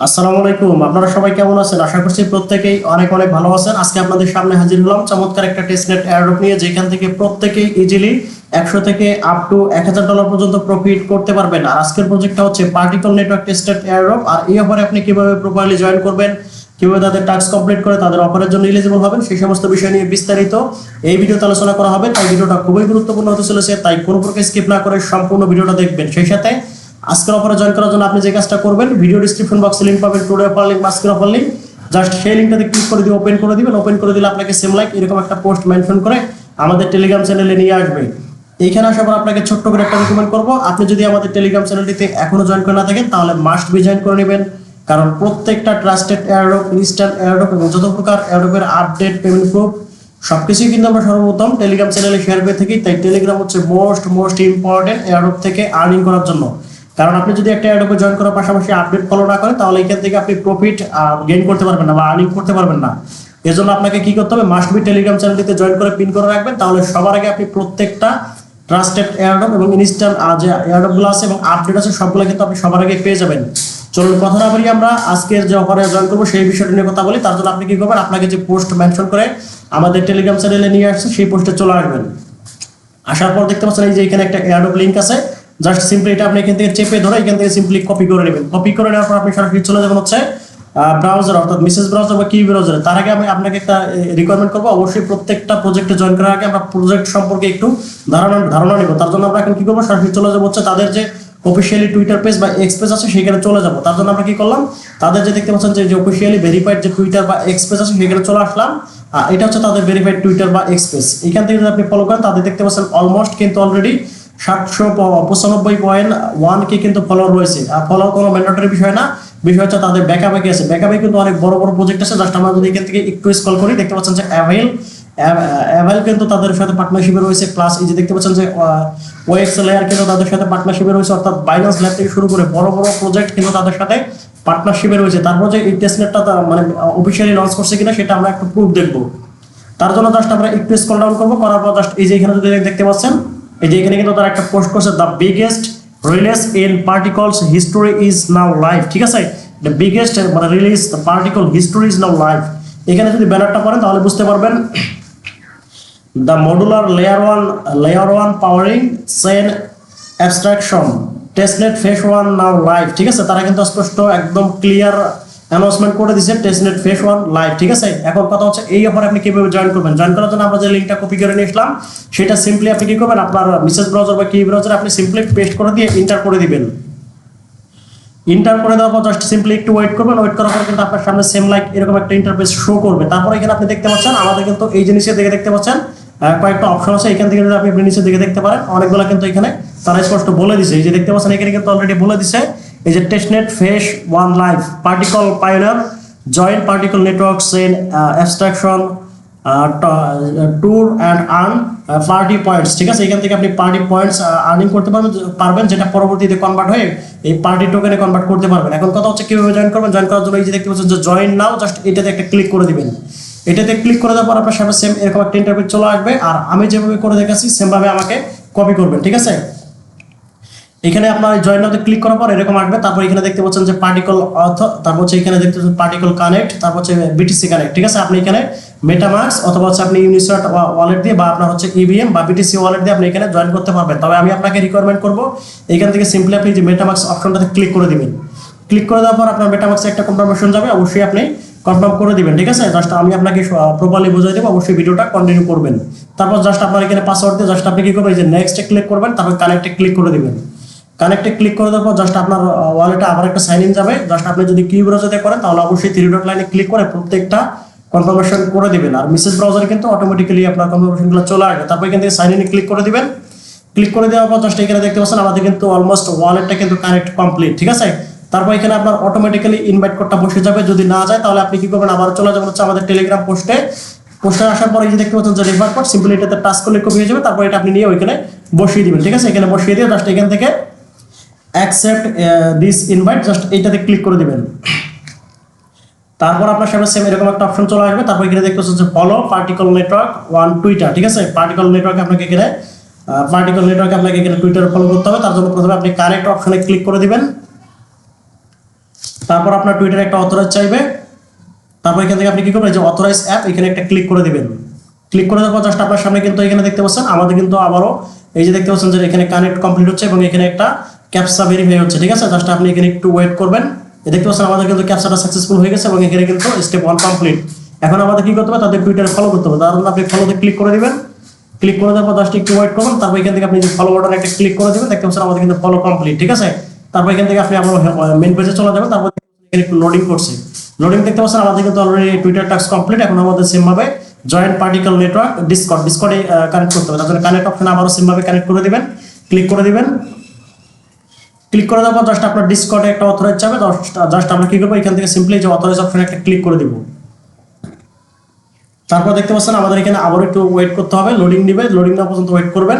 আসসালামু আলাইকুম। আপনারা সবাই কেমন আছেন? আশা করছি প্রত্যেকেই অনেক অনেক ভালো আছেন। আজকে আপনাদের সামনে হাজির হলাম চমৎকার একটা টেস্টনেট এয়ারড্রপ নিয়ে, যেখান থেকে প্রত্যেকেই ইজিলি 100 থেকে আপ টু $1000 পর্যন্ত প্রফিট করতে পারবেন। আর আজকের প্রজেক্টটা হচ্ছে পার্টিকল নেটওয়ার্ক টেস্টেড এয়ারড্রপ। আর এই অফারে আপনি কিভাবে প্রপারলি জয়েন করবেন, কিভাবে তাদের টাস্ক কমপ্লিট করে তাদের অফারের জন্য এলিজিবল হবেন, সেই সমস্ত বিষয় নিয়ে বিস্তারিত এই ভিডিওতে আলোচনা করা হবে। তাই ভিডিওটা খুবই গুরুত্বপূর্ণ হতে চলেছে, তাই কোনো প্রকার স্কিপ না করে সম্পূর্ণ ভিডিওটা দেখবেন। সেই সাথে আজকের অফারে জয়েন করার জন্য আপনি যে কাজটা করবেন, ভিডিও ডিসক্রিপশন বক্সে লিংক পাবেন, টুডে অফার লিংক, আজকের অফার লিংক। জাস্ট সেই লিংকটাতে ক্লিক করে দিয়ে ওপেন করে দিবেন। ওপেন করে দিলে আপনাকে সেম লাইক এরকম একটা পোস্ট মেনশন করে আমাদের টেলিগ্রাম চ্যানেলে নিয়ে আসবে। এইখানে আসার পর আপনাকে ছোট্ট করে একটা রিকমেন্ড করবো, আপনি যদি আমাদের টেলিগ্রাম চ্যানেলটিতে এখনো জয়েন করে না থাকেন তাহলে মাস্ট বি জয়েন করে নেবেন। কারণ প্রত্যেকটা ট্রাস্টেড এয়ারড্রপ, ইনস্ট্যান্ট এয়ারড্রপ এবং যত প্রকার এয়ারড্রপের আপডেট, পেমেন্ট প্রুফ সবকিছুই কিন্তু আমরা সর্বপ্রথম টেলিগ্রাম চ্যানেলে শেয়ার করে থাকি। তাই টেলিগ্রাম হচ্ছে মোস্ট ইম্পর্টেন্ট এয়ারড্রপ থেকে আর্নিং করার জন্য। কারণ আপনি যদি একটা এয়ারড্রপে জয়েন করার পাশাপাশি আপডেট ফলো না করেন তাহলে এখান থেকে আপনি প্রফিট গেইন করতে পারবেন না বা আর্নিং করতে পারবেন না। এজন্য আপনাকে কি করতে হবে, মাস্ট বি টেলিগ্রাম চ্যানেলটিতে জয়েন করে পিন করে রাখবেন। তাহলে সবার আগে আপনি প্রত্যেকটা ট্রাস্টেড এয়ারড্রপ এবং ইনস্ট্যান্ট যে এয়ারড্রপগুলো আছে এবং আপডেট আছে সবগুলো কিন্তু আপনি সবার আগে পেয়ে যাবেন। চলুন কথা না বলি, আমরা আজকের যে অফারে জয়েন করবো সেই বিষয়টা নিয়ে কথা বলি। তার জন্য আপনি কি করবেন, আপনাকে যে পোস্ট মেনশন করে আমাদের টেলিগ্রাম চ্যানেলে নিয়ে আসছে সেই পোস্টে চলে আসবেন। আসার পর দেখতে পাচ্ছেন এই যে এখানে একটা এয়ারড্রপ লিংক আছে। জাস্ট সিম্পলি এটা আপনি এখান থেকে চেপে ধরে এখান থেকে সিম্পলি কপি করে নেবেন। কপি করে নেওয়ার পর আপনি সরাসরি চলে যাবেন হচ্ছে ব্রাউজার, অর্থাৎ মেসেজ ব্রাউজার বা কি ব্রাউজারে। তার আগে আমি আপনাকে একটা রিকোয়ারমেন্ট করবো, অবশ্যই প্রত্যেকটা প্রজেক্টে জয়েন করার আগে আমরা প্রজেক্ট সম্পর্কে একটু ধারণা নিব। তার জন্য আমরা এখন কি করবো, সরাসরি চলে যাবো হচ্ছে তাদের যে অফিসিয়ালি টুইটার পেজ বা এক্স পেজ আছে সেখানে চলে যাবো। তার জন্য আমরা কি করলাম, তাদের যে দেখতে পাচ্ছেন যে অফিসিয়ালি ভেরিফাইড যে টুইটার বা এক্স পেজ আছে সেখানে চলে আসলাম। এটা হচ্ছে তাদের ভেরিফাইড টুইটার বা এক্স পেজ। এখান থেকে যদি আপনি ফলো করেন তাদের দেখতে পাচ্ছেন অলমোস্ট কিন্তু অলরেডি 795.1 কিন্তু ফলোয়ার রয়েছে। আর ফলোয়ার কোনো ম্যান্ডেটরি বিষয় না, বিষয় হচ্ছে তাদের ব্যাকআপে কি আছে। ব্যাকআপে কিন্তু অনেক বড় বড় প্রজেক্ট আছে। জাস্ট আমরা যদি এখান থেকে একটু স্ক্রল করি দেখতে পাচ্ছেন যে অ্যাভেল কিন্তু তাদের সাথে পার্টনারশিপে রয়েছে। প্লাস এই যে দেখতে পাচ্ছেন যে ওএক্স লেয়ার কিন্তু তাদের সাথে পার্টনারশিপে রয়েছে। অর্থাৎ বাইন্যান্স ল্যাব থেকে শুরু করে বড় বড় প্রজেক্ট কিন্তু তাদের সাথে পার্টনারশিপে রয়েছে। তারপর যে এই টেস্টনেটটা মানে অফিসিয়ালি লঞ্চ করছে কিনা সেটা আমরা একটু প্রুফ দেখবো। তার জন্য জাস্ট আমরা একটু স্ক্রল ডাউন করবো, করার পর জাস্ট এই যে এখানে যদি দেখতে পাচ্ছেন এই যে এখানে কিন্তু তারা একটা পোস্ট করছে, the biggest release in particles history is now live. ঠিক আছে, দ্য বিগেস্ট মানে release the particle history is now live. এখানে যদি ব্যানারটা পড়েন তাহলে বুঝতে পারবেন, the modular layer one powering chain abstraction testnet phase 1 now live. ঠিক আছে, তারা কিন্তু স্পষ্ট একদম ক্লিয়ার অ্যানাউন্সমেন্ট করে দিয়েছে টেস্টনেট ফেজ 1 লাইভ। ঠিক আছে, এখন কথা হচ্ছে এই অফারে আপনি কিভাবে জয়েন করবেন। জয়েন করার জন্য আমরা যে লিঙ্কটা কপি করে নিয়ে আসলাম সেটা সিম্পলি আপনি কি করবেন, আপনার মেসেজ ব্রাউজার বা কি ব্রাউজারে আপনি সিম্পলি পেস্ট করে দিয়ে এন্টার করে দিবেন। এন্টার করে দেওয়ার পর জাস্ট সিম্পলি একটু ওয়েট করবেন। ওয়েট করার পর কিন্তু আপনার সামনে সেম লাইক এরকম একটা ইন্টারফেস শো করবে। তারপর এখানে আপনি দেখতে পাচ্ছেন আমাদের কিন্তু এই যে নিচের দিকে দেখতে পাচ্ছেন কয়েকটা অপশন আছে। এখান থেকে যদি আপনি নিচের দিকে দেখতে পারেন অনেকগুলো কিন্তু এখানে তারা স্পষ্ট বলে দিছে। এই যে দেখতে পাচ্ছেন এখানে কিন্তু অলরেডি বলে দিছে এই যে testnet phase 1 live particle pioneer joint particle network chain abstraction tour and earn party points. ঠিক আছে, এখান থেকে আপনি পার্টি পয়েন্টস আর্নিং করতে পারবেন যেটা পরবর্তীতে কনভার্ট হয়ে এই পার্টি টোকেনে কনভার্ট করতে পারবেন। এখন কথা হচ্ছে কিভাবে জয়েন করবেন। জয়েন করার জন্য এই যে দেখতে পাচ্ছেন যে জয়েন নাও, জাস্ট এটাতে একটা ক্লিক করে দিবেন। এটাতে ক্লিক করে দেওয়ার পর আপনার সামনে সেম এরকম একটা ইন্টারফেস চলে আসবে। আর আমি যেভাবে করে দেখাচ্ছি সেমভাবে আমাকে কপি করবেন। ঠিক আছে, এখানে আপনার জয়েন নাওতে ক্লিক করার পর এরকম আসবে। তারপর এখানে দেখতে পাচ্ছেন যে পার্টিকল অথ, তারপর হচ্ছে এখানে দেখতে পাচ্ছেন পার্টিকল কানেক্ট, তারপর হচ্ছে বিটিসি কানেক্ট। ঠিক আছে, আপনি এখানে মেটামাস্ক অথবা হচ্ছে আপনি ইউনিসোয়াট ওয়ালেট দিয়ে বা আপনার হচ্ছে ইভিএম বা বিটিসি ওয়ালেট দিয়ে আপনি এখানে জয়েন করতে পারবেন। তবে আমি আপনাকে রিকোয়ারমেন্ট করবো এখান থেকে সিম্পলি আপনি যে মেটামাস্ক অপশনটাতে ক্লিক করে দিবেন। ক্লিক করে দেওয়ার পর আপনার মেটামাস্কে একটা কনফার্মেশন যাবে, অবশ্যই আপনি কনফার্ম করে দিবেন। ঠিক আছে, জাস্ট আমি আপনাকে প্রপারলি বুঝিয়ে দেবো, অবশ্যই ভিডিওটা কন্টিনিউ করবেন। তারপর জাস্ট আপনার এখানে পাসওয়ার্ড দিয়ে জাস্ট আপনি কি করবেন, এই যে নেক্সটে ক্লিক করবেন, তারপর কানেক্টে ক্লিক করে দিবেন। কানেক্টে ক্লিক করে দেওয়ার পর জাস্ট আপনার ওয়ালেটে আবার একটা সাইন ইন যাবে। জাস্ট আপনি যদি কি ব্রাউজারে করেন তাহলে অবশ্যই 3 ডট লাইনে ক্লিক করে প্রত্যেকটা কনফার্মেশন করে দিবেন। আর মেসেজ ব্রাউজারে কিন্তু অটোমেটিক্যালি আপনার কনফার্মেশনগুলো চলে আসবে। তারপর এখান থেকে সাইন ইনে ক্লিক করে দিবেন। ক্লিক করে দেওয়ার পর জাস্ট এখানে দেখতে পাচ্ছেন আমাদের কিন্তু অলমোস্ট ওয়ালেটটা কিন্তু কানেক্ট কমপ্লিট। ঠিক আছে, তারপর এখানে আপনার অটোমেটিক্যালি ইনভাইট কোডটা বসে যাবে। যদি না যায় তাহলে আপনি কি করবেন, আবার চলে যাবেন হচ্ছে আমাদের টেলিগ্রাম পোস্টে আসার পর এই যে দেখতে পাচ্ছেন যে রেফার কোড, সিম্পলি এটাতে টাচ করলে কপি হয়ে যাবে। তারপর এটা আপনি নিয়ে ওইখানে বসিয়ে দিবেন। ঠিক আছে, এখানে বসিয়ে দিয়ে জাস্ট এখান থেকে অ্যাকসেপ্ট দিস ইনভাইট, জাস্ট এইটাতে ক্লিক করে দিবেন। তারপর আপনার সামনে সেম এরকম একটা অপশন চলে আসবে। তারপর এখানে দেখতে পাচ্ছেন যে ফলো পার্টিকল নেটওয়ার্ক 1 টুইটার। ঠিক আছে, পার্টিকল নেটওয়ার্কে আপনাকে এখানে টুইটার ফলো করতে হবে। তার জন্য প্রথমে আপনি কানেক্ট অপশনে ক্লিক করে দিবেন। তারপর আপনার টুইটারে একটা অথরাইজ চাইবে, তারপর এখান থেকে আপনি কি করবেন, যে অথরাইজ অ্যাপ এখানে একটা ক্লিক করে দিবেন। ক্লিক করে দেওয়ার পর জাস্ট আপনার সামনে কিন্তু এখানে দেখতে পাচ্ছেন আমাদের কিন্তু আবারও এই যে দেখতে পাচ্ছেন যে এখানে কানেক্ট কমপ্লিট হচ্ছে এবং এখানে একটা ক্যাপচা ভেরিফাই হচ্ছে, ঠিক আছে। জাস্ট আপনি এখানে একটু ওয়েট করবেন। দেখতে পাচ্ছেন আমাদের কিন্তু ক্যাপচাটা সাকসেসফুল হয়ে গেছে এবং এখানে কিন্তু স্টেপ 1 কমপ্লিট। এখন আমাদের কি করতে হবে, তাদের টুইটারে ফলো করতে হবে। তার জন্য আপনি ফলোতে ক্লিক করে দিবেন। ক্লিক করে দেওয়ার পর জাস্ট একটু ওয়েট করবেন, তারপর এখান থেকে আপনি যে ফলো বাটনে একটা ক্লিক করে দিবেন। দেখতে পাচ্ছেন আমাদের কিন্তু ফলো কমপ্লিট, ঠিক আছে। তারপর এখান থেকে আপনি আবার মেইন পেজে চলে যাবেন। তারপর এখানে একটু লোডিং করছে, লোডিং দেখতে পাচ্ছেন আমাদের কিন্তু অলরেডি টুইটার টাস্ক কমপ্লিট। এখন আমাদের সেম ভাবে জয়েন্ট পার্টিকেল নেটওয়ার্ক ডিসকর্ডে কানেক্ট করতে হবে। তার জন্য কানেক্ট অপশন আবারও সেম ভাবে কানেক্ট করে দিবেন, ক্লিক করে দিবেন। ক্লিক করে দেওয়ার পর জাস্ট আপনার ডিসকর্ডে একটা অথরাইজ চাবে। জাস্ট আমরা কি করবো, এখান থেকে সিম্পলি যে অথরাইজ অপশনে একটা ক্লিক করে দিব। তারপর দেখতে পাচ্ছেন আমাদের এখানে আবার একটু ওয়েট করতে হবে, লোডিং নিবে, লোডিং নেওয়া পর্যন্ত ওয়েট করবেন।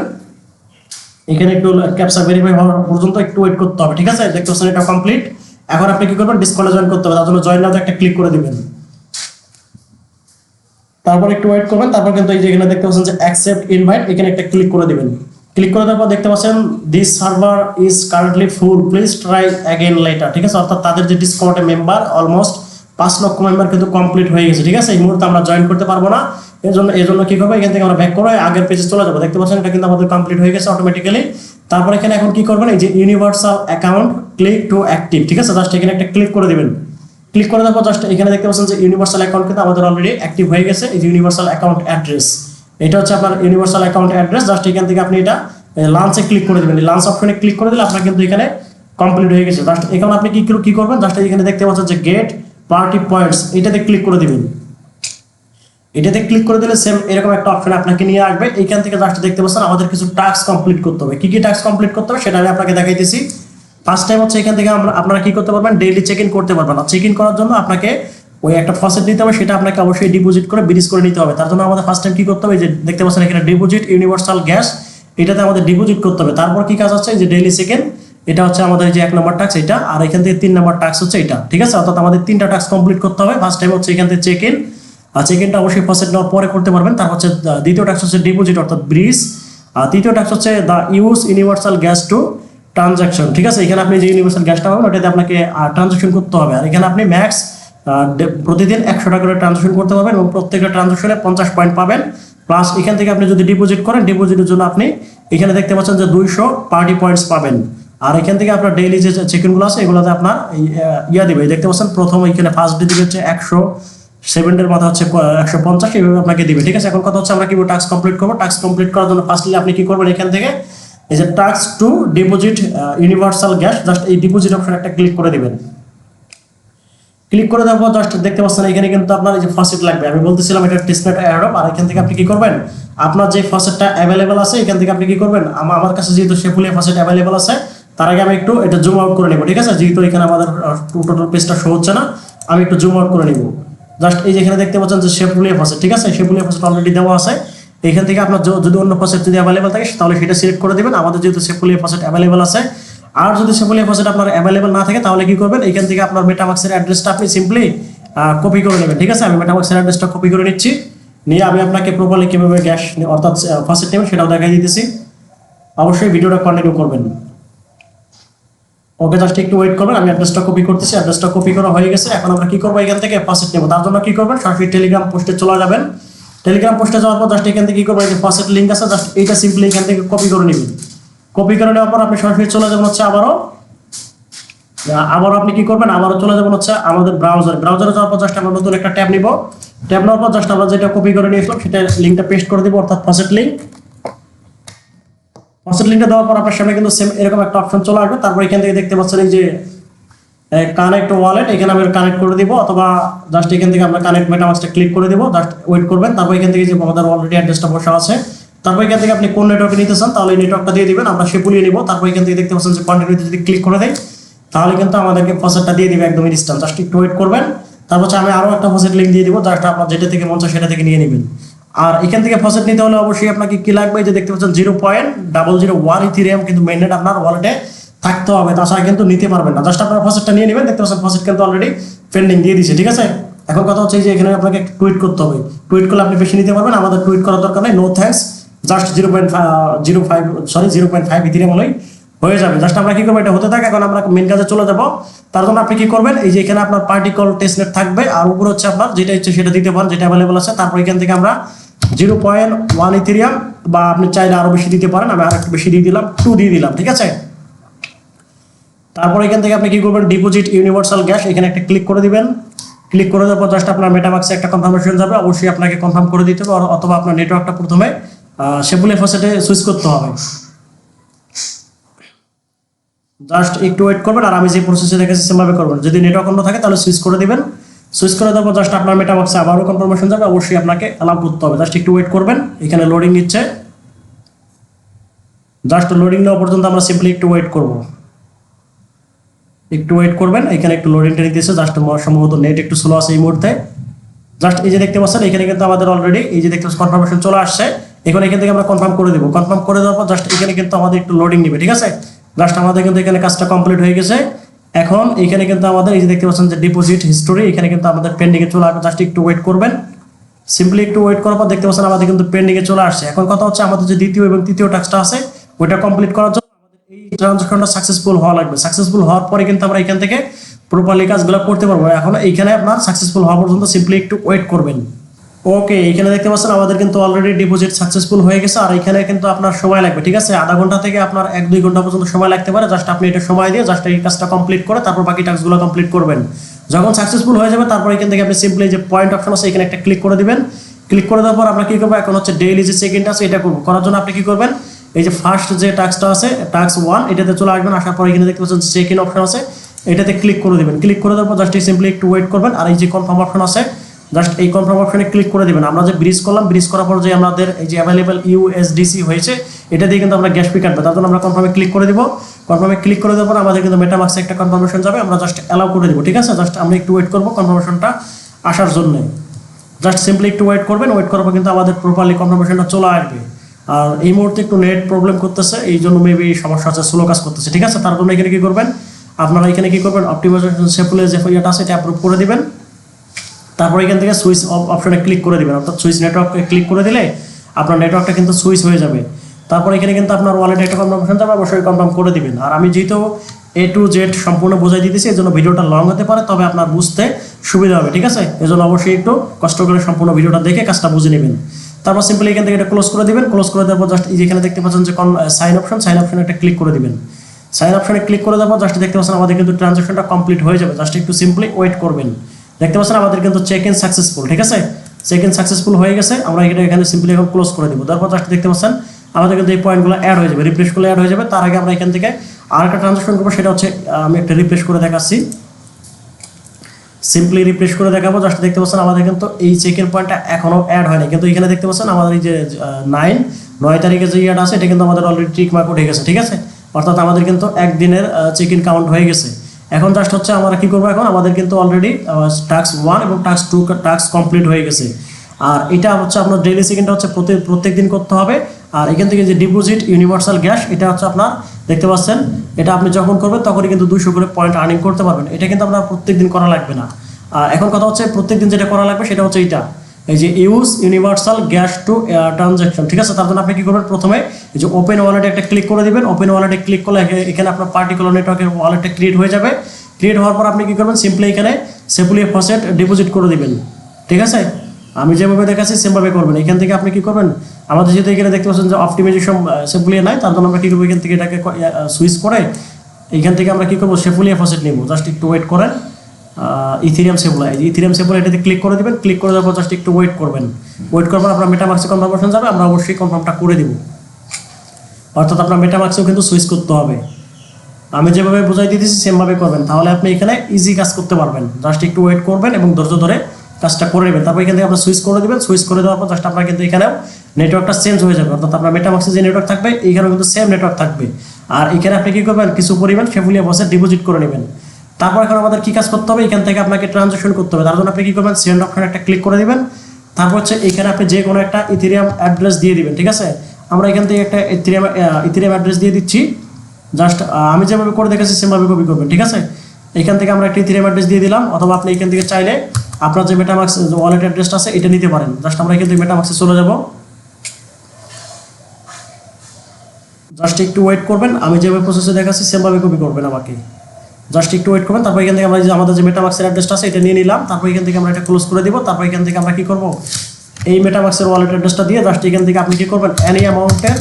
এখানে একটু ক্যাপচা ভেরিফাই হওয়ার পর্যন্ত একটু ওয়েট করতে হবে, ঠিক আছে। দেখতে পাচ্ছেন এটা কমপ্লিট। এখন আপনি কি করবেন, ডিসকর্ডে জয়েন করতে হবে। তার জন্য জয়েন নাওতে একটা ক্লিক করে দিবেন। তারপর একটু ওয়েট করবেন। তারপর কিন্তু এই যে এখানে দেখতে পাচ্ছেন যে অ্যাকসেপ্ট ইনভাইট, এখানে একটা ক্লিক করে দিবেন। ক্লিক করে দেওয়ার পর দেখতে পাচ্ছেন this server is currently full, please try again letter, ঠিক আছে। অর্থাৎ তাদের যে ডিসকর্ডে মেম্বার অলমোস্ট 5 লক্ষ মেম্বার কিন্তু কমপ্লিট হয়ে গেছে, ঠিক আছে। এই মুহূর্তে আমরা জয়েন করতে পারবো না, এজন্য কি করবো, এখান থেকে আমরা ব্যাক করে আগের পেজে চলে যাবো। দেখতে পাচ্ছেন এটা কিন্তু আমাদের কমপ্লিট হয়ে গেছে অটোমেটিক্যালি। তারপর এখানে এখন কি করবেন, এই যে universal account click to active, ঠিক আছে। জাস্ট এখানে একটা ক্লিক করে দিবেন। ক্লিক করে দেওয়ার পর জাস্ট এখানে দেখতে পাচ্ছেন যে ইউনিভার্সাল অ্যাকাউন্ট কিন্তু আমাদের অলরেডি অ্যাক্টিভ হয়ে গেছে। এই যে ইউনিভার্সাল অ্যাকাউন্ট অ্যাড্রেস, এটা হচ্ছে আপনার ইউনিভার্সাল অ্যাকাউন্ট অ্যাড্রেস। জাস্ট এখান থেকে আপনি এটা লাঞ্চে ক্লিক করে দেবেন। লাঞ্চ অপশনে ক্লিক করে দিলে আপনার কিন্তু এখানে কমপ্লিট হয়ে গেছে। জাস্ট এখন আপনি কি করবেন, জাস্ট এখানে দেখতে পাচ্ছেন যে গেট পার্টি পয়েন্টস, এটাতে ক্লিক করে দিবেন। এটাতে ক্লিক করে দিলে সেম এরকম একটা অপশন আপনাকে নিয়ে আসবে। এইখান থেকে জাস্ট দেখতে পাচ্ছেন আমাদের কিছু টাস্ক কমপ্লিট করতে হবে। কি কি টাস্ক কমপ্লিট করতে হবে সেটা আমি আপনাকে দেখাইতেছি। ফার্স্ট টাইম হচ্ছে এখান থেকে আপনারা কি করতে পারবেন, ডেইলি চেক ইন করতে পারবেন। আর চেক ইন করার জন্য আপনাকে ওই একটা ফসেট নিতে হবে, সেটা আপনাকে অবশ্যই ডিপোজিট করে ব্রিজ করে নিতে হবে। তার জন্য আমাদের ফার্স্ট টাইম কি করতে হবে, যে দেখতে পাচ্ছেন এখানে ডিপোজিট ইউনিভার্সাল গ্যাস, এটাতে আমাদের ডিপোজিট করতে হবে। তারপর কি কাজ হচ্ছে, যে ডেইলি চেক ইন, এটা হচ্ছে আমাদের যে 1 নম্বর টাস্ক এটা, আর এখান থেকে 3 নম্বর টাস্ক হচ্ছে এটা, ঠিক আছে। অর্থাৎ আমাদের 3টা টাস্ক কমপ্লিট করতে হবে। ফার্স্ট টাইম হচ্ছে এখান থেকে চেক ইন, আর চেক ইনটা অবশ্যই ফসেট নেওয়ার পরে করতে পারবেন। তারপর হচ্ছে দ্বিতীয় টাস্ক হচ্ছে ডিপোজিট অর্থাৎ ব্রিজ, আর তৃতীয় টাস্ক হচ্ছে the use universal gas to transaction, ঠিক আছে। এখানে আপনি যে ইউনিভার্সাল গ্যাসটা পাবেন ওটাতে আপনাকে ট্রানজাকশন করতে হবে। আর এখানে আপনি ম্যাক্স প্রতিদিন 100 টাকা করে ট্রানজাকশন করতে পারবেন এবং প্রত্যেকটা ট্রানজাকশনে 50 পয়েন্ট পাবেন। প্লাস এখান থেকে আপনি যদি ডিপোজিট করেন, ডিপোজিটের জন্য আপনি এখানে দেখতে পাচ্ছেন যে 200 পার্টি পয়েন্টস পাবেন। আর এখান থেকে আপনার ডেইলি যে চেক ইনগুলো আছে এগুলোতে আপনার দিবে, দেখতে পাচ্ছেন প্রথম এখানে ফার্স্ট ডে দিবে হচ্ছে 107 এর মাথা হচ্ছে 150, এইভাবে আপনাকে দিবে, ঠিক আছে। এখন কথা হচ্ছে আমরা কিভাবে টাস্ক কমপ্লিট করবো। টাস্ক কমপ্লিট করার জন্য ফার্স্টলি আপনি কি করবেন, এখান থেকে এই যে task to deposit universal gas, just এই ডিপোজিট অপশন একটা ক্লিক করে দিবেন। ক্লিক করে দেওয়ার পর জাস্ট দেখতে পাচ্ছেন এখানে কিন্তু আপনার এই যে ফসেট লাগবে। আমি বলতেছিলাম এটা টেস্টনেট এয়ারড্রপ। আর এখান থেকে আপনি কি করবেন, আপনার যে ফসেটটা অ্যাভেলেবেল আছে এখান থেকে আপনি কি করবেন, আমার কাছে যেহেতু শেফুলিয়া ফসেট অ্যাভেলেবেল আছে, তার আগে আমি একটু এটা জুম আউট করে নেব, ঠিক আছে। যেহেতু এখানে আমাদের টোটাল পেজটা শো হচ্ছে না, আমি একটু জুম আউট করে নিব। জাস্ট এই যে এখানে দেখতে পাচ্ছেন যে শেফুলিয়া ফসেট, ঠিক আছে। শেফুলিয়া ফসেট অলরেডি দেওয়া আছে। এখান থেকে আপনার যদি অন্য ফসেট যদি অ্যাভেলেবেল থাকে তাহলে সেটা সিলেক্ট করে দেবেন। আমাদের যেহেতু শেফুলিয়া ফসেট অ্যাভেলেবেল আছে, আর যদি শেফুলিয়া ফসেট আপনার অ্যাভেলেবেল না থাকে তাহলে কি করবেন, এখান থেকে আপনার মেটামাক্সের অ্যাড্রেসটা আপনি সিম্পলি কপি করে নেবেন, ঠিক আছে। আমি মেটামাক্সের অ্যাড্রেসটা কপি করে নিচ্ছি, নিয়ে আমি আপনাকে প্রপারলি কিভাবে গ্যাস অর্থাৎ ফসেট নেবেন সেটাও দেখাই দিতেছি। অবশ্যই ভিডিওটা কন্টিনিউ করবেন। ওকে, জাস্ট একটু ওয়েট করবেন, আমি অ্যাড্রেসটা কপি করতেছি। অ্যাড্রেসটা কপি করা হয়ে গেছে। এখন আমরা কি করবো, এখান থেকে ফসেট নেব। তার জন্য কি করবেন, সরাসরি টেলিগ্রাম পোস্টে চলে যাবেন। টেলিগ্রাম পোস্টে যাওয়ার পর জাস্ট এখান থেকে কি করবেন, যে ফসেট লিঙ্ক আছে জাস্ট এইটা সিম্পলি এখান থেকে কপি করে নেবেন। কপি করে নেওয়ার পর আপনি সরাসরি চলে যাবেন হচ্ছে আবারও আপনি কি করবেন, আবারও চলে যাবেন হচ্ছে আমাদের ব্রাউজারে যাওয়ার পর জাস্ট আমরা নতুন একটা ট্যাব নিব। ট্যাব নেওয়ার পর জাস্ট আমরা যেটা কপি করে নিয়েছিলাম সেটা লিঙ্কটা পেস্ট করে দিব, অর্থাৎ ফসেট লিঙ্ক। ফসেট লিঙ্কটা দেওয়ার পর আপনার সামনে কিন্তু সেম এরকম একটা অপশন চলে আসবে। তারপর এখান থেকে দেখতে পাচ্ছেন এই যে কানেক্ট ওয়ালেট, এখানে আমি কানেক্ট করে দিব, অথবা জাস্ট এখান থেকে আমরা কানেক্ট মেটামাক্সটা ক্লিক করে দিব। জাস্ট ওয়েট করবেন। তারপর এখান থেকে যে আমাদের অলরেডি অ্যাড্রেসটা বসা আছে, তারপর এখান থেকে আপনি কোন নেটওয়ার্কে নিতে চান তাহলে এই নেটওয়ার্কটা দিয়ে দিবেন। আমরা শেপুলিয়ে নিব। তারপর এখান থেকে দেখতে পাচ্ছেন যে কন্টিনিউতে যদি ক্লিক করে দেয় তাহলে কিন্তু আমাদেরকে ফসেটটা দিয়ে দিবে একদম ইনস্ট্যান্ট। জাস্ট একটু ওয়েট করবেন। তারপর আমি আরও একটা ফসেট লিঙ্ক দিয়ে দিব, জাস্ট আপনার যেটা থেকে মন চায় সেটা থেকে নিয়ে নেবেন। আর এখান থেকে ফসেট নিতে হলে অবশ্যই আপনাকে কি লাগবে, যে দেখতে পাচ্ছেন 0.001 ইথেরিয়াম কিন্তু মেইননেট আপনার ওয়ালেটে থাকতে হবে, তাছাড়া কিন্তু নিতে পারবেন না। জাস্ট আপনার ফসেটটা নিয়ে নেবেন। দেখতে পাচ্ছেন ফসেট কিন্তু অলরেডি পেন্ডিং দিয়ে দিয়েছে, ঠিক আছে। এখন কথা হচ্ছে যে এখানে আপনাকে টুইট করতে হবে। টুইট করলে আপনি বেশি নিতে পারবেন। আমাদের টুইট করার দরকার নেই, নো থ্যাঙ্কস, জাস্ট 0.5 ইথেরিয়াম হলেই হয়ে যাবে। জাস্ট আমরা কি করবো, এটা হতে থাকে। এখন আমরা মেন কাজে চলে যাব। তার জন্য আপনি কি করবেন, এই যে এখানে আপনার পার্টিকল টেস্টনেট থাকবে, আর উপরে হচ্ছে আপনার যেটা ইচ্ছে সেটা দিতে পারেন, যেটা অ্যাভেলেবল আছে। তারপর এখান থেকে আমরা 0.1 ইথেরিয়াম, বা আপনি চাইলে আরো বেশি দিতে পারেন, আমি আর একটু বেশি দিয়ে দিলাম, 2 দিয়ে দিলাম, ঠিক আছে। তারপর এখান থেকে আপনি কি করবেন, ডিপোজিট ইউনিভার্সাল গ্যাস, এখানে একটা ক্লিক করে দিবেন। ক্লিক করে দেওয়ার পর জাস্ট আপনার মেটামাক্সে একটা কনফার্মেশন যাবে, অবশ্যই আপনাকে কনফার্ম করে দিতে হবে, অথবা আপনার নেটওয়ার্কটা প্রথমে সেফুলি ফসেটে সুইচ করতে হবে। জাস্ট একটু ওয়েট করবেন, আর আমি যে প্রসেসে দেখেছি সেভাবে করবেন। যদি নেটওয়ার্ক অন্য থাকে তাহলে সুইচ করে দিবেন। সুইচ করে দেওয়ার পর জাস্ট আপনার মেটাবক্সে আবারও কনফার্মেশন যাবে, অবশ্যই আপনাকে অ্যালাউ করতে হবে। জাস্ট একটু ওয়েট করবেন, এখানে লোডিং নিচ্ছে। জাস্ট লোডিং নেওয়া পর্যন্ত আমরা সিম্পলি একটু ওয়েট করব। একটু ওয়েট করবেন, এখানে একটু লোডিংটা নিতেছে। জাস্ট সম্ভবত নেট একটু স্লো আছে এই মুহূর্তে। জাস্ট এই যে দেখতে পাচ্ছেন, এখানে কিন্তু আমাদের অলরেডি এই যে দেখতে পাচ্ছেন কনফার্মেশন চলে আসছে। এখন এখান থেকে আমরা কনফার্ম করে দেবো। কনফার্ম করে দেওয়ার পর জাস্ট এখানে কিন্তু আমাদের একটু লোডিং নেবে, ঠিক আছে। জাস্ট আমাদের কিন্তু এখানে কাজটা কমপ্লিট হয়ে গেছে। এখন এখানে কিন্তু আমাদের এই যে দেখতে পাচ্ছেন যে ডিপোজিট হিস্টোরি, এখানে কিন্তু আমাদের পেন্ডিং এ চলে আসবে। জাস্ট একটু ওয়েট করবেন, সিম্পলি একটু ওয়েট করার পর দেখতে পাচ্ছেন আমাদের কিন্তু পেন্ডিং এ চলে আসছে। এখন কথা হচ্ছে আমাদের যে দ্বিতীয় এবং তৃতীয় টাস্কটা আছে ওইটা কমপ্লিট করার জন্য এই ট্রানজাকশনটা সাকসেসফুল হওয়া লাগবে। সাকসেসফুল হওয়ার পরে কিন্তু আমরা এখান থেকে প্রপারলি কাজগুলো করতে পারবো। এখন এইখানে আপনার সাকসেসফুল হওয়া পর্যন্ত সিম্পলি একটু ওয়েট করবেন। ওকে, এখানে দেখতে পাচ্ছেন আমাদের কিন্তু অলরেডি ডিপোজিট সাকসেসফুল হয়ে গেছে। আর এখানে কিন্তু আপনার সময় লাগবে, ঠিক আছে। আধা ঘন্টা থেকে আপনার 1-2 ঘন্টা পর্যন্ত সময় লাগতে পারে। জাস্ট আপনি এটা সময় দিয়ে জাস্ট এই কাজটা কমপ্লিট করে তারপর বাকি টাস্কগুলো কমপ্লিট করবেন। যখন সাকসেসফুল হয়ে যাবে তারপর এখান থেকে আপনি সিম্পলি যে পয়েন্ট অপশন আছে এখানে একটা ক্লিক করে দিবেন। ক্লিক করে দেওয়ার পর আমরা কি করবো, এখন হচ্ছে ডেইলি যে চেক ইনটা আছে এটা করবো। করার জন্য আপনি কি করবেন, এই যে ফার্স্ট যে টাস্কটা আছে টাস্ক 1 এটাতে চলে আসবেন। আসার পর এখানে দেখতে পাচ্ছেন চেক ইন অপশন আছে, এটাতে ক্লিক করে দিবেন। ক্লিক করে দেওয়ার পর জাস্ট সিম্পলি একটু ওয়েট করবেন। আর এই যে কনফার্ম অপশন আছে জাস্ট এই কনফার্ম অপশনে ক্লিক করে দিবেন। আমরা যে ব্রিজ করলাম, ব্রিজ করার পর যে আমাদের এই যে অ্যাভেলেবল ইউএসডিসি হয়েছে এটা দিয়ে কিন্তু আমরা গ্যাস ফি কাটবে। তার জন্য আমরা কনফার্মে ক্লিক করে দিব। কনফার্মে ক্লিক করে দেওয়ার পর আমাদের কিন্তু মেটামাক্সে একটা কনফার্মেশন যাবে, আমরা জাস্ট অ্যালাউ করে দিব, ঠিক আছে। জাস্ট আমরা একটু ওয়েট করবো কনফার্মেশনটা আসার জন্য। জাস্ট সিম্পলি একটু ওয়েট করবেন। ওয়েট করার পর কিন্তু আমাদের প্রপারলি কনফার্মেশনটা চলে আসবে। আর এই মুহূর্তে একটু নেট প্রবলেম করতেছে, এই জন্য মেবি সমস্যা আছে, স্লো কাজ করতেছে, ঠিক আছে। তার জন্য এখানে কি করবেন, আপনারা এখানে কি করবেন, অপটিমাইজেশন সেফুলের যে ইয়েটা আছে এটা অ্যাপ্রুভ করে দিবেন। তারপর এখান থেকে সুইচ অপশনে ক্লিক করে দিবেন, অর্থাৎ সুইচ নেটওয়ার্কে ক্লিক করে দিলে আপনার নেটওয়ার্কটা কিন্তু সুইচ হয়ে যাবে। তারপর এখানে কিন্তু আপনার ওয়ালেটে একটা কনফার্মেশন যাবে, অবশ্যই কনফার্ম করে দিবেন। আর আমি যেহেতু A to Z সম্পূর্ণ বোঝাই দিতেছি এই জন্য ভিডিওটা লং হতে পারে, তবে আপনার বুঝতে সুবিধা হবে, ঠিক আছে। এই জন্য অবশ্যই একটু কষ্ট করে সম্পূর্ণ ভিডিওটা দেখে কাজটা বুঝে নেবেন। তারপর সিম্পলি এখান থেকে এটা ক্লোজ করে দিবেন। ক্লোজ করে দেওয়ার পর জাস্ট এই যেখানে দেখতে পাচ্ছেন যে সাইন অপশনে একটা ক্লিক করে দিবেন। সাইন অপশনে ক্লিক করে দেওয়ার পর জাস্ট দেখতে পাচ্ছেন আমাদের কিন্তু ট্রানজাকশনটা কমপ্লিট হয়ে যাবে। জাস্ট একটু সিম্পলি ওয়েট করবেন। দেখতে পাচ্ছেন আমাদের কিন্তু চেক ইন সাকসেসফুল, ঠিক আছে। চেক ইন সাকসেসফুল হয়ে গেছে। আমরা এখানে সিম্পলি এখন ক্লোজ করে দিব। তারপর জাস্ট দেখতে পাচ্ছেন আমাদের কিন্তু এই পয়েন্টগুলো অ্যাড হয়ে যাবে, রিফ্রেশ করলে অ্যাড হয়ে যাবে। তার আগে আমরা এখান থেকে আরেকটা ট্রানজাকশন করবো, সেটা হচ্ছে আমি একটা রিফ্রেশ করে দেখাচ্ছি। সিম্পলি রিফ্রেশ করে দেখাবো। জাস্ট দেখতে পাচ্ছেন আমাদের কিন্তু এই চেকের পয়েন্টটা এখনো অ্যাড হয়নি, কিন্তু এখানে দেখতে পাচ্ছেন আমাদের এই যে 9 তারিখে যে ইয়াটা আছে এটা কিন্তু আমাদের অলরেডি টিক মার্ক উঠে গেছে, ঠিক আছে। অর্থাৎ আমাদের কিন্তু একদিনের চেক ইন কাউন্ট হয়ে গেছে। এখন জাস্ট হচ্ছে আমরা কি করবো, এখন আমাদের কিন্তু অলরেডি টাস্ক 1 এবং টাস্ক 2 টাস্ক কমপ্লিট হয়ে গেছে। আর এটা হচ্ছে আপনার ডেইলি চেক-ইনটা হচ্ছে প্রত্যেক দিন করতে হবে। আর এখান থেকে যে ডিপোজিট ইউনিভার্সাল গ্যাস এটা হচ্ছে আপনার দেখতে পাচ্ছেন, এটা আপনি যখন করবেন তখনই কিন্তু 200 করে পয়েন্ট আর্নিং করতে পারবেন। এটা কিন্তু আপনার প্রত্যেক দিন করা লাগবে না। এখন কথা হচ্ছে প্রত্যেক দিন যেটা করা লাগবে সেটা হচ্ছে এইটা, এই যে use universal gas to transaction, ঠিক আছে। তার জন্য আপনি কি করবেন, প্রথমে এই যে ওপেন ওয়ালেটে একটা ক্লিক করে দিবেন। ওপেন ওয়ালেটে ক্লিক করলে এখানে আপনার পার্টিকুলার নেটওয়ার্কের ওয়ালেটটা ক্রিয়েট হয়ে যাবে। ক্রিয়েট হওয়ার পর আপনি কি করবেন, সিম্পলি এখানে সেফুলি ফসেট ডিপোজিট করে দিবেন, ঠিক আছে। আমি যেভাবে দেখাচ্ছি সেমভাবে করবেন। এখান থেকে আপনি কি করবেন, আমাদের যেহেতু এখানে দেখতে পাচ্ছেন যে অপটিমাইজেশন সেফুলিয়া নাই, তার জন্য আমরা কি করবো, এখান থেকে এটাকে সুইচ করে এখান থেকে আমরা কি করবো, সেফুলিয়া ফসেট নিব। জাস্ট একটু ওয়েট করেন। ইথেরিয়াম সেফুলা এটাতে ক্লিক করে দিবেন। ক্লিক করে দেওয়ার পর জাস্ট একটু ওয়েট করবেন। ওয়েট করার পর আপনার মেটামাক্সে কনফার্মেশন যাবে, আমরা অবশ্যই কনফার্মটা করে দিব। অর্থাৎ আপনার মেটামাক্সেও কিন্তু সুইচ করতে হবে। আমি যেভাবে বোঝাই দিতেছি সেমভাবে করবেন, তাহলে আপনি এখানে ইজি কাজ করতে পারবেন। জাস্ট একটু ওয়েট করবেন এবং ধৈর্য ধরে কাজটা করে নেবেন। তারপর এখান থেকে আপনার সুইচ করে দেবেন। সুইচ করে দেওয়ার পর জাস্ট আপনার কিন্তু এখানেও নেটওয়ার্কটা চেঞ্জ হয়ে যাবে। অর্থাৎ আপনার মেটামাক্সে যে নেটওয়ার্ক থাকবে এইখানেও কিন্তু সেম নেটওয়ার্ক থাকবে। আর এখানে আপনি কি করবেন, কিছু পরিমাণ সেফুলিয়া ফসেট ডিপোজিট করে নেবেন। তারপর এখন আমাদের কি কাজ করতে হবে, এখান থেকে আপনাকে ট্রানজাকশন করতে হবে। তার জন্য আপনি কি করবেন, সেন্ড অপশন একটা ক্লিক করে দিবেন। তারপর হচ্ছে এখানে আপনি যে কোনো একটা ইথেরিয়াম অ্যাড্রেস দিয়ে দিবেন, ঠিক আছে। আমরা এখান থেকে একটা ইথেরিয়াম অ্যাড্রেস দিয়ে দিচ্ছি। জাস্ট আমি যেভাবে করে দেখেছি সেমভাবে কপি করবেন, ঠিক আছে। এখান থেকে আমরা একটা ইথেরিয়াম অ্যাড্রেস দিয়ে দিলাম, অথবা আপনি এখান থেকে চাইলে আপনার যে মেটামাক্স ওয়ালেট অ্যাড্রেসটা আছে এটা নিতে পারেন। জাস্ট আমরা এখান থেকে মেটামাক্সে চলে যাব। জাস্ট একটু ওয়েট করবেন, আমি যেভাবে প্রসেসে দেখাচ্ছি সেমভাবে কপি করবেন আমাকে। জাস্ট একটু ওয়েট করবেন, তারপর এখান থেকে আমরা যে আমাদের যে মেটামাক্সের অ্যাড্রেসটা আছে এটা নিয়ে নিলাম, তারপর এখান থেকে আমরা এটা ক্লোজ করে দিব। তারপর এখান থেকে আমরা কি করব, এই মেটামাক্সের ওয়ালেট অ্যাড্রেসটা দিয়ে জাস্ট এখান থেকে আপনি কি করবেন, এনি অ্যামাউন্টের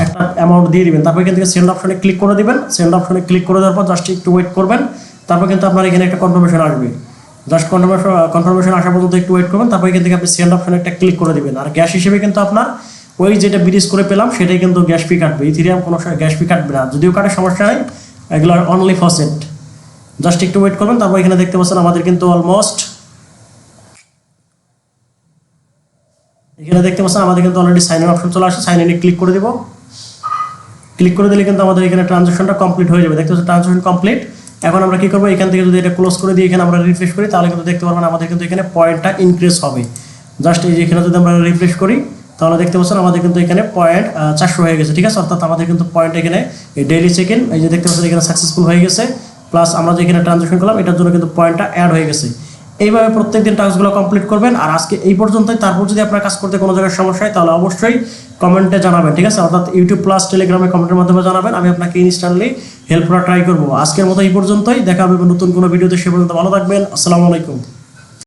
একটা অ্যামাউন্ট দিয়ে দিবেন। তারপর এখান থেকে সেন্ড অপশনে ক্লিক করে দিবেন। সেন্ড অপশনে ক্লিক করে দেওয়ার পর জাস্ট একটু ওয়েট করবেন, তারপর কিন্তু আপনার এখানে একটা কনফার্মেশন আসবে। জাস্ট কনফার্মেশন আসা পর্যন্ত একটু ওয়েট করবেন, তারপর এখান থেকে আপনি সেন্ড অপশনে একটা ক্লিক করে দিবেন। আর গ্যাস হিসেবে কিন্তু আপনার ওই যেটা ব্রিজ করে পেলাম সেটাই কিন্তু গ্যাস ফি কাটবে, ইথেরিয়াম কোনো গ্যাস ফি কাটবে না, যদিও কাটে সমস্যা নেই, এগুলো অনলি ফসেট। জাস্ট একটু ওয়েট করবেন, তারপর এখানে দেখতে পাচ্ছেন আমাদের কিন্তু অলমোস্ট এখানে দেখতে পাচ্ছেন আমাদের কিন্তু অলরেডি সাইন ইন অপশন চলে আসে। সাইন ইনে ক্লিক করে দিব। ক্লিক করে দিলে কিন্তু আমাদের এখানে ট্রানজাকশনটা কমপ্লিট হয়ে যাবে। দেখতে পাচ্ছেন ট্রানজাকশন কমপ্লিট। এখন আমরা কি করবো, এখান থেকে যদি এটা ক্লোজ করে দিই, এখানে আমরা রিফ্রেশ করি, তাহলে কিন্তু দেখতে পারবেন আমাদের কিন্তু এখানে পয়েন্টটা ইনক্রিজ হবে। জাস্ট এই যে এখানে যদি আমরা রিফ্রেশ করি তাহলে দেখতে পাচ্ছেন আমাদের কিন্তু এখানে পয়েন্ট 400 হয়ে গেছে, ঠিক আছে। অর্থাৎ আমাদের কিন্তু পয়েন্ট এখানে এই ডেইলি চেক ইন, এই যে দেখতে পাচ্ছেন এখানে সাকসেসফুল হয়ে গেছে, প্লাস আমরা যে এখানে ট্রানজাকশন করলাম এটার জন্য কিন্তু পয়েন্টটা অ্যাড হয়ে গেছে। এইভাবে প্রত্যেকদিন টাস্কগুলো কমপ্লিট করবেন। আর আজকে এই পর্যন্তই। তারপর যদি আপনার কাজ করতে কোনো জায়গায় সমস্যা হয় তাহলে অবশ্যই কমেন্টে জানাবেন, ঠিক আছে। অর্থাৎ ইউটিউব প্লাস টেলিগ্রামে কমেন্টের মাধ্যমে জানাবেন, আমি আপনাকে ইনস্ট্যান্টলি হেল্প করা ট্রাই করবো। আজকের মতো এই পর্যন্তই, দেখা হবে নতুন কোনো ভিডিওতে। সে পর্যন্ত ভালো থাকবেন। আসসালামু আলাইকুম।